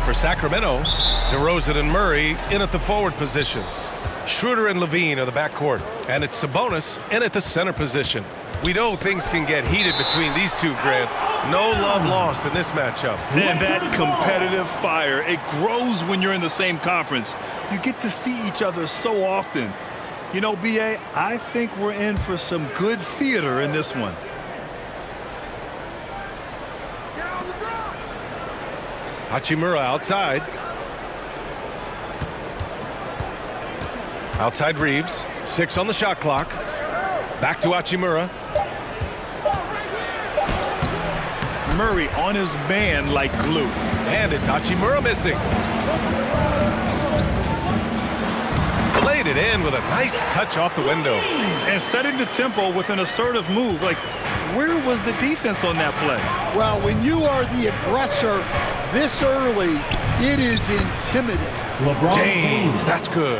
For Sacramento, DeRozan and Murray in at the forward positions. Schroeder and Levine are the backcourt. And it's Sabonis in at the center position. We know things can get heated between these two, Grant. No love lost in this matchup. And that competitive fire, it grows when you're in the same conference. You get to see each other so often. You know, B.A., I think we're in for some good theater in this one. Hachimura outside. Outside Reeves. 6 on the shot clock. Back to Hachimura. Murray on his man like glue. And it's Hachimura missing. Played it in with a nice touch off the window. And setting the tempo with an assertive move. Like, where was the defense on that play? Well, when you are the aggressor this early, it is intimidating. James, that's good.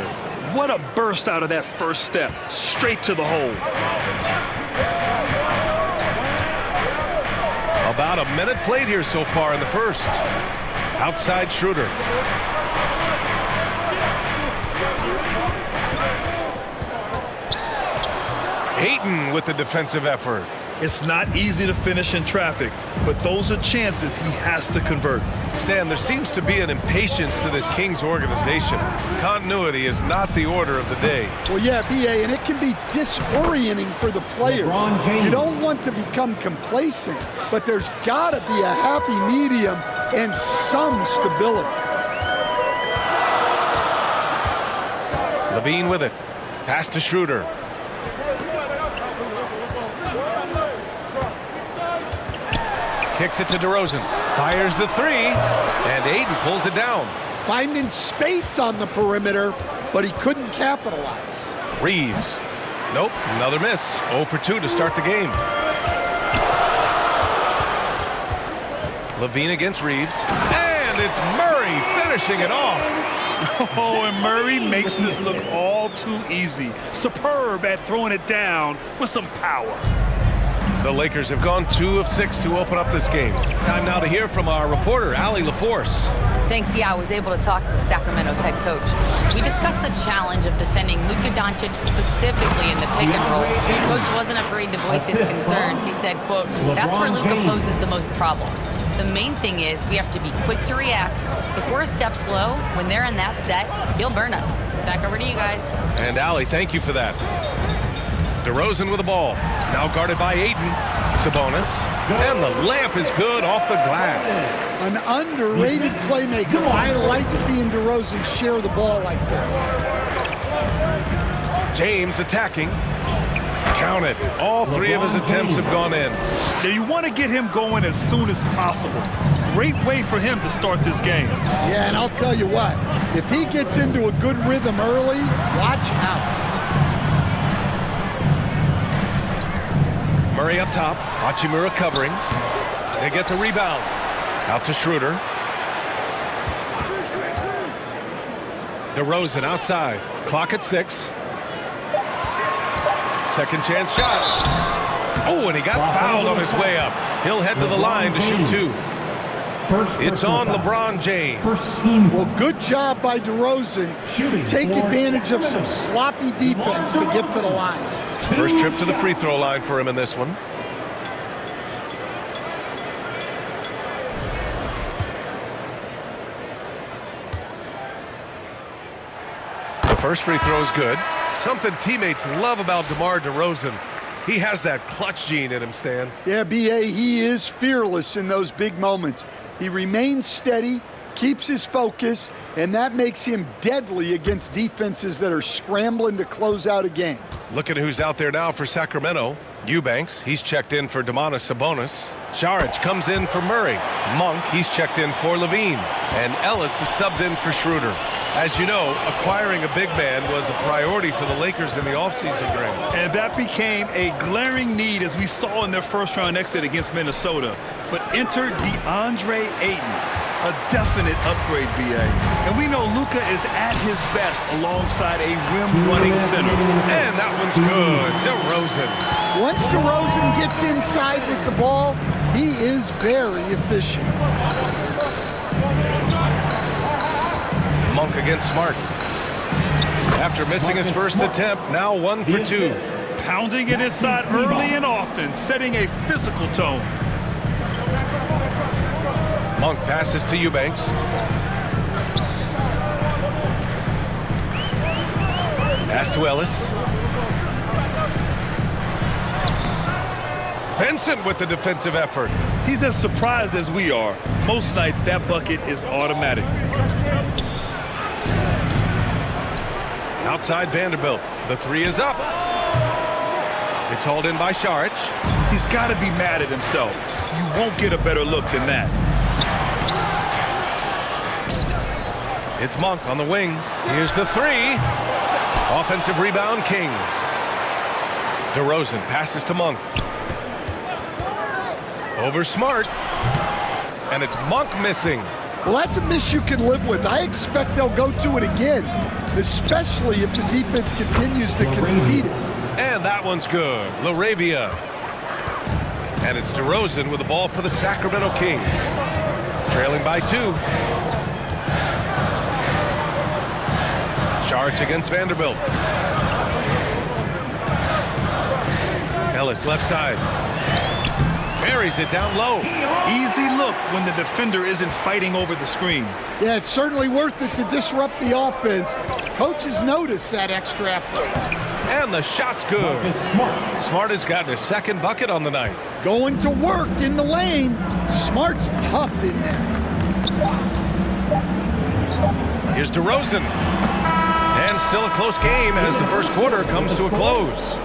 What a burst out of that first step. Straight to the hole. About a minute played here so far in the first. Outside Schroeder. Ayton with the defensive effort. It's not easy to finish in traffic, but those are chances he has to convert. Stan, there seems to be an impatience to this Kings organization. Continuity is not the order of the day. Well, yeah, B.A., and it can be disorienting for the players. You don't want to become complacent, but there's got to be a happy medium and some stability. Levine with it. Pass to Schroeder. Kicks it to DeRozan. Fires the three. And Ayton pulls it down. Finding space on the perimeter, but he couldn't capitalize. Reeves. Nope, another miss. 0 for 2 to start the game. Levine against Reeves. And it's Murray finishing it off. Oh, and Murray makes this look all too easy. Superb at throwing it down with some power. The Lakers have gone 2 of 6 to open up this game. Time now to hear from our reporter, Allie LaForce. Thanks, yeah, I was able to talk with Sacramento's head coach. We discussed the challenge of defending Luka Doncic specifically in the pick and roll. The coach wasn't afraid to voice his concerns. He said, quote, that's where Luka poses the most problems. The main thing is we have to be quick to react. If we're a step slow, when they're in that set, he'll burn us. Back over to you guys. And Allie, thank you for that. DeRozan with the ball. Now guarded by Ayton. Sabonis. And the layup is good off the glass. An underrated playmaker. I like seeing DeRozan share the ball like this. James attacking. Count it. All 3 of his attempts have gone in. Now you want to get him going as soon as possible. Great way for him to start this game. Yeah, and I'll tell you what. If he gets into a good rhythm early, watch out. Murray up top. Hachimura covering. They get the rebound. Out to Schroeder. DeRozan outside. Clock at 6. Second chance shot. Oh, and he got fouled on his way up. He'll head to the line to shoot 2. It's on LeBron James. Well, good job by DeRozan to take advantage of some sloppy defense to get to the line. First trip to the free throw line for him in this one. The first free throw is good. Something teammates love about DeMar DeRozan. He has that clutch gene in him, Stan. Yeah, B.A., he is fearless in those big moments. He remains steady, keeps his focus, and that makes him deadly against defenses that are scrambling to close out a game. Look at who's out there now for Sacramento. Eubanks, he's checked in for Domantas Sabonis. Saric comes in for Murray. Monk, he's checked in for Levine. And Ellis is subbed in for Schroeder. As you know, acquiring a big man was a priority for the Lakers in the offseason, Grant. And that became a glaring need as we saw in their first-round exit against Minnesota. But enter DeAndre Ayton, a definite upgrade, B.A. And we know Luka is at his best alongside a rim-running center. And that one's good. DeRozan. Once DeRozan gets inside with the ball, he is very efficient. Monk against Smart. After missing his first attempt, now 1 for 2. Pounding it inside early and often, setting a physical tone. Monk passes to Eubanks. Pass to Ellis. Vincent with the defensive effort. He's as surprised as we are. Most nights, that bucket is automatic. Outside Vanderbilt. The three is up. It's hauled in by Saric. He's got to be mad at himself. You won't get a better look than that. It's Monk on the wing. Here's the three. Offensive rebound, Kings. DeRozan passes to Monk. Over Smart. And it's Monk missing. Well, that's a miss you can live with. I expect they'll go to it again, especially if the defense continues to concede it. And that one's good. LaRavia. And it's DeRozan with the ball for the Sacramento Kings. Trailing by 2. Saric against Vanderbilt. Ellis left side. Buries it down low. Easy look when the defender isn't fighting over the screen. Yeah, it's certainly worth it to disrupt the offense. Coaches notice that extra effort. And the shot's good. Smart has gotten his second bucket on the night. Going to work in the lane. Smart's tough in there. Here's DeRozan. And still a close game as the first quarter comes to a close.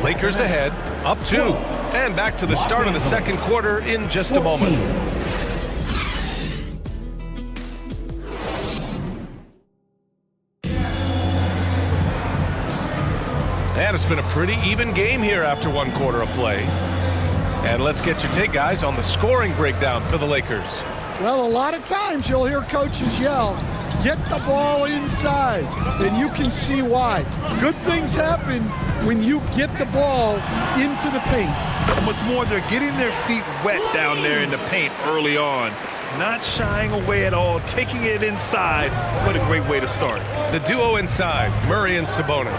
Lakers ahead, up 2. And back to the start of the second quarter in just a moment. And it's been a pretty even game here after 1 quarter of play. And let's get your take, guys, on the scoring breakdown for the Lakers. Well, a lot of times you'll hear coaches yell, get the ball inside, and you can see why. Good things happen when you get the ball into the paint. And what's more, they're getting their feet wet down there in the paint early on. Not shying away at all, taking it inside. What a great way to start. The duo inside, Murray and Sabonis.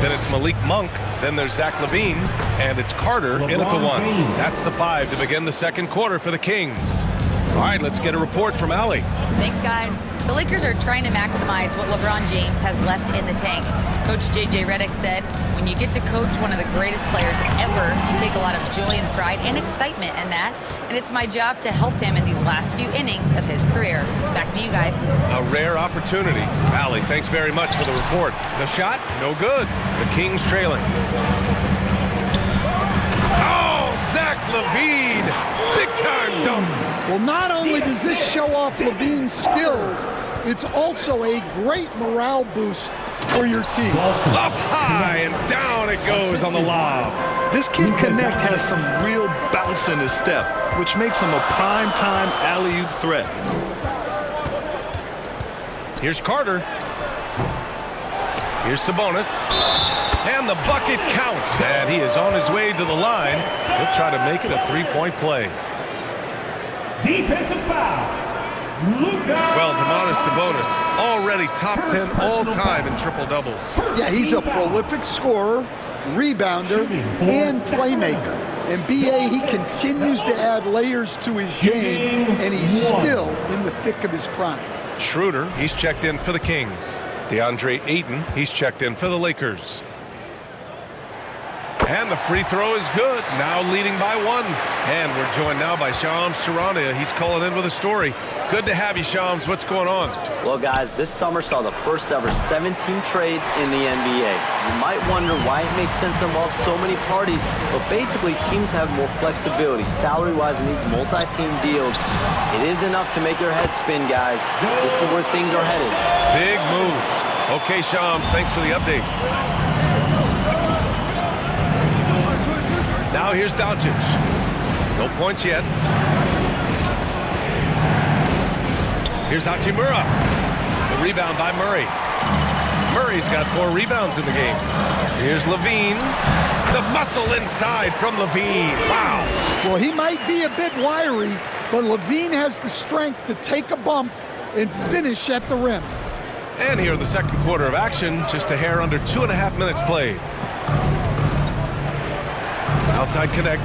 Then it's Malik Monk. Then there's Zach LaVine. And it's Carter in at the 1. That's the 5 to begin the second quarter for the Kings. All right, let's get a report from Allie. Thanks, guys. The Lakers are trying to maximize what LeBron James has left in the tank. Coach J.J. Redick said, when you get to coach one of the greatest players ever, you take a lot of joy and pride and excitement in that. And it's my job to help him in these last few innings of his career. Back to you guys. A rare opportunity. Allie, thanks very much for the report. The shot, no good. The Kings trailing. Oh, Zach LaVine. Big time dunk. Well, not only does this show off LaVine's skills, it's also a great morale boost for your team. Up high and down it goes on the lob. This kid Connect has some real bounce in his step, which makes him a prime-time alley-oop threat. Here's Carter. Here's Sabonis. And the bucket counts. And he is on his way to the line. He'll try to make it a three-point play. Defensive foul. Well, Domantas Sabonis already top 10 all-time in triple-doubles. Yeah, he's a prolific scorer, rebounder, and playmaker. And B.A., he continues to add layers to his game, and he's still in the thick of his prime. Schroeder, he's checked in for the Kings. DeAndre Ayton, he's checked in for the Lakers. And the free throw is good, now leading by 1. And we're joined now by Shams Charania. He's calling in with a story. Good to have you, Shams. What's going on? Well, guys, this summer saw the first ever 7-team trade in the NBA. You might wonder why it makes sense to involve so many parties, but basically teams have more flexibility salary-wise in these multi-team deals. It is enough to make your head spin, guys. This is where things are headed. Big moves. Okay, Shams, thanks for the update. Now here's Doncic. No points yet. Here's Hachimura. The rebound by Murray. Murray's got 4 rebounds in the game. Here's LaVine. The muscle inside from LaVine. Wow. Well, he might be a bit wiry, but LaVine has the strength to take a bump and finish at the rim. And here in the second quarter of action, just a hair under 2.5 minutes played. Outside connect.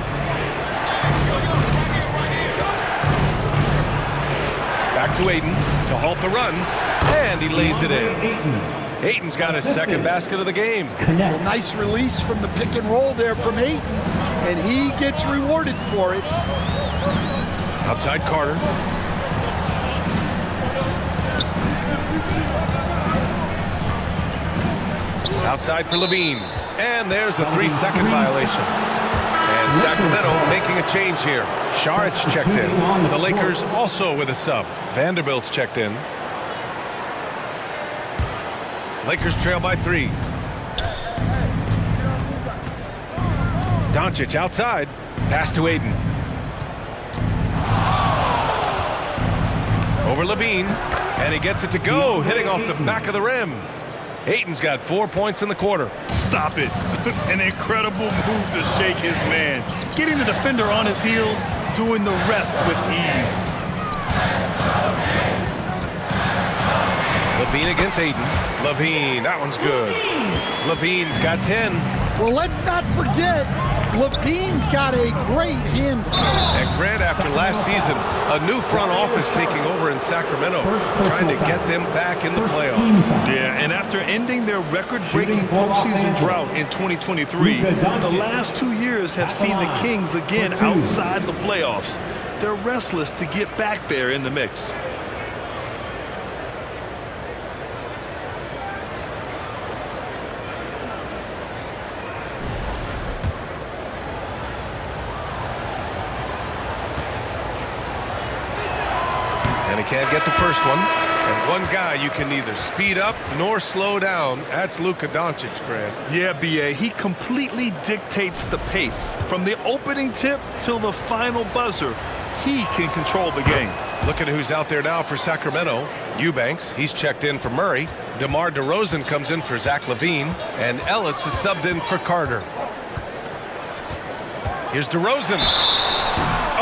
Back to Ayton to halt the run, and he lays it in. Ayton's got his second basket of the game. Well, nice release from the pick and roll there from Ayton, and he gets rewarded for it. Outside Carter. Outside for Levine. And there's a 3-second violation. And Sacramento making a change here. Saric checked in. The Lakers also with a sub. Vanderbilt's checked in. Lakers trail by 3. Doncic outside. Pass to Ayton. Over Levine. And he gets it to go, hitting off the back of the rim. Ayton's got 4 points in the quarter. Stop it. An incredible move to shake his man. Getting the defender on his heels, doing the rest with ease. Levine against Ayton. Levine, that one's good. Levine's got 10. Well, let's not forget, Levine's got a great hand. And Grant, after last season, a new front office taking over in Sacramento, trying to get them back in the playoffs. Yeah, and after ending their record-breaking postseason drought in 2023, the last 2 years have seen the Kings again outside the playoffs. They're restless to get back there in the mix. And he can't get the first one. And one guy you can neither speed up nor slow down. That's Luka Doncic, Grant. Yeah, B.A., he completely dictates the pace. From the opening tip till the final buzzer, he can control the game. Look at who's out there now for Sacramento. Eubanks, he's checked in for Murray. DeMar DeRozan comes in for Zach LaVine. And Ellis is subbed in for Carter. Here's DeRozan.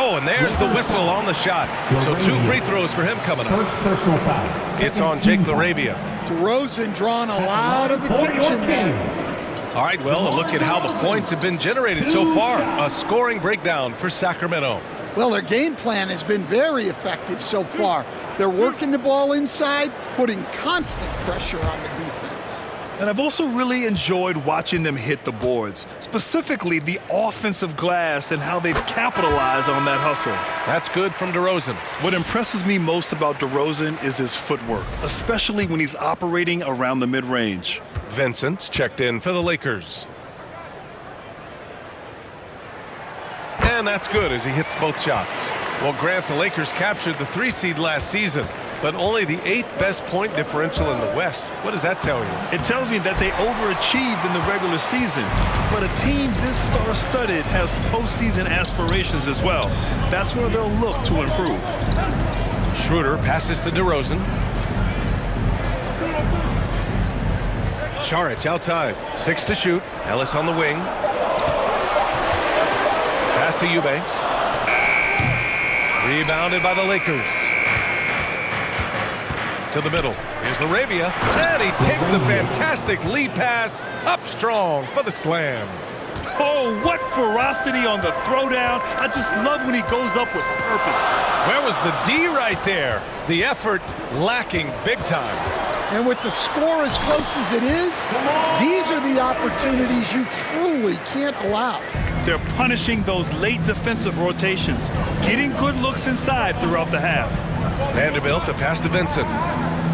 Oh, and there's the whistle on the shot. So 2 free throws for him coming up. First personal foul. It's on Jake LaRavia. DeRozan drawing a lot of attention there. All right, well, a look at how the points have been generated so far. A scoring breakdown for Sacramento. Well, their game plan has been very effective so far. They're working the ball inside, putting constant pressure on the defense. And I've also really enjoyed watching them hit the boards, specifically the offensive glass and how they've capitalized on that hustle. That's good from DeRozan. What impresses me most about DeRozan is his footwork, especially when he's operating around the mid-range. Vincent's checked in for the Lakers. And that's good as he hits both shots. Well, Grant, the Lakers captured the 3 seed last season, but only the 8th best point differential in the West. What does that tell you? It tells me that they overachieved in the regular season, but a team this star-studded has postseason aspirations as well. That's where they'll look to improve. Schroeder passes to DeRozan. Saric outside. 6 to shoot. Ellis on the wing. Pass to Eubanks. Rebounded by the Lakers. To the middle. Here's LaRavia. And he takes the fantastic lead pass up strong for the slam. Oh, what ferocity on the throwdown. I just love when he goes up with purpose. Where was the D right there? The effort lacking big time. And with the score as close as it is, these are the opportunities you truly can't allow. They're punishing those late defensive rotations, getting good looks inside throughout the half. Vanderbilt, the pass to Vincent.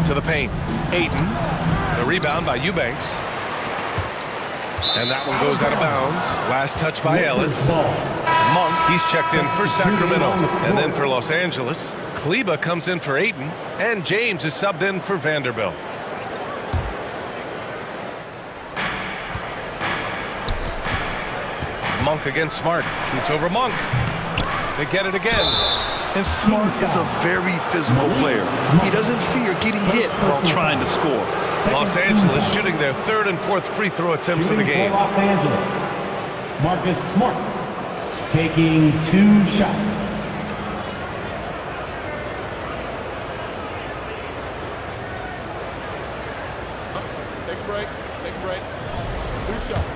To the paint. Ayton. The rebound by Eubanks. And that one goes out of bounds. Last touch by Ellis. Monk, he's checked in for Sacramento. And then for Los Angeles, Kleba comes in for Ayton. And James is subbed in for Vanderbilt. Monk against Smart. Shoots over Monk. They get it again. And Smart is a very physical player. He doesn't fear getting hit while trying to score. Los Angeles shooting their 3rd and 4th free throw attempts of the game. Los Angeles, Marcus Smart taking 2 shots. break. Take a break. 2 shots.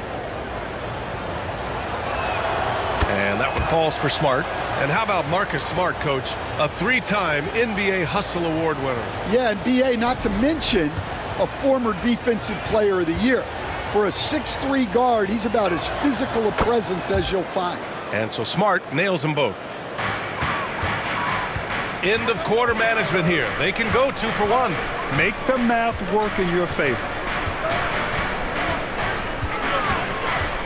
And that one falls for Smart. And how about Marcus Smart, Coach? A 3-time NBA Hustle Award winner. Yeah, and BA, not to mention a former Defensive Player of the Year. For a 6'3" guard, he's about as physical a presence as you'll find. And so Smart nails them both. End of quarter management here. They can go 2 for 1. Make the math work in your favor.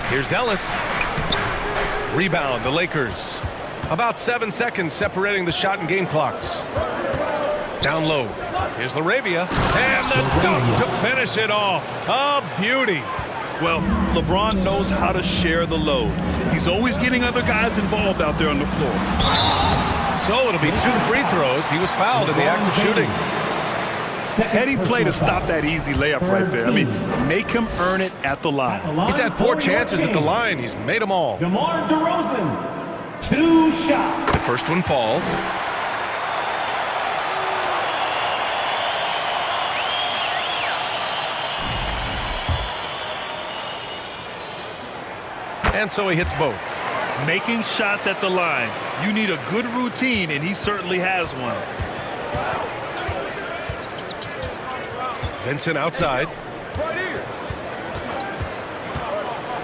Here's Ellis. Rebound, the Lakers. About 7 seconds separating the shot and game clocks. Down low. Here's Laravia. And the dunk to finish it off. A beauty. Well, LeBron knows how to share the load. He's always getting other guys involved out there on the floor. So it'll be 2 free throws. He was fouled in the act of shooting. Heady play to stop that easy layup right there. I mean, make him earn it at the line. He's had 4 chances at the line. He's made them all. DeMar DeRozan, 2 shots. The first one falls. And so he hits both. Making shots at the line. You need a good routine, and he certainly has one. Vincent outside.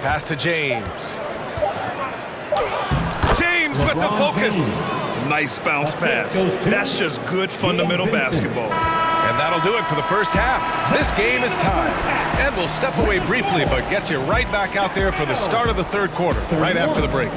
Pass to James. James with the focus. Nice bounce pass. That's just good fundamental basketball. And that'll do it for the first half. This game is tied. And we'll step away briefly, but get you right back out there for the start of the third quarter, right after the break.